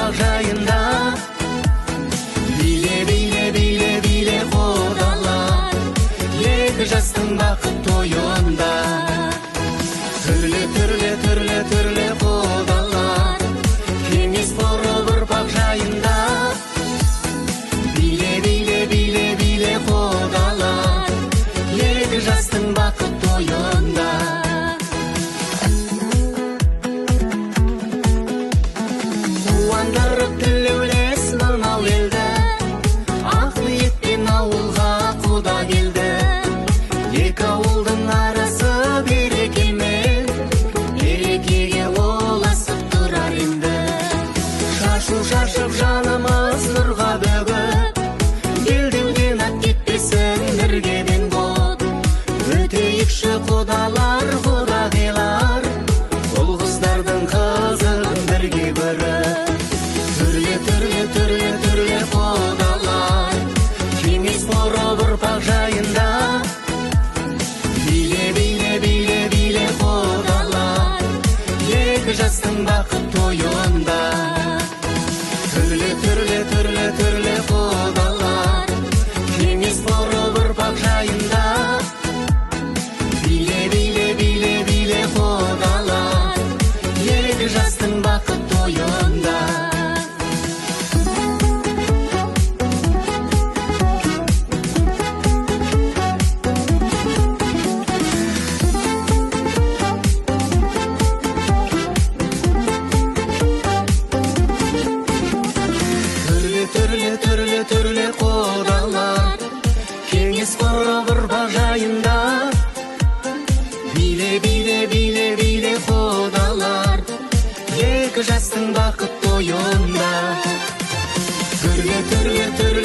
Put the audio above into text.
бақ жайында. Биле, биле, биле, биле құдалар, екі жастың бақыт тойында. Түрлі, түрлі, түрлі, түрлі құдалар, кеңес құрып ұрпақ жайында. Биле, биле, биле, биле құдалар, екі жастың бақыт тойында. Қуандырып тілеулес мынау елді, ақ ниетпен ауылға құда келді. Екі ауылдың арасы берекемен, берекеге ұласып тұрар енді. Шашу шашып жанымыз нұрға бөгіп, белдеуден ат кетпесін біргеден бұд. Өтейікші құдалар, құдағилар, ұл қыздардың қызын бірге көріп. Түрлі, түрлі, түрлі, түрлі құдалар, кеңес құрып ұрпақ жайында. Биле, биле, биле, биле құдалар, екі жастың бақыт тойында. Түрлі, түрлі, түрлі, түрлі құдалар, кеңес құрып ұрпақ жайында. Биле, биле, биле, биле құдалар, екі жастың бақыт тойында. Түрлі, түрлі, түрлі құдалар, кеңес құрып ұрпақ жайында. Биле, биле, биле, биле құдалар, екі жастың бақыт тойында. Түрлі, түрлі, түрлі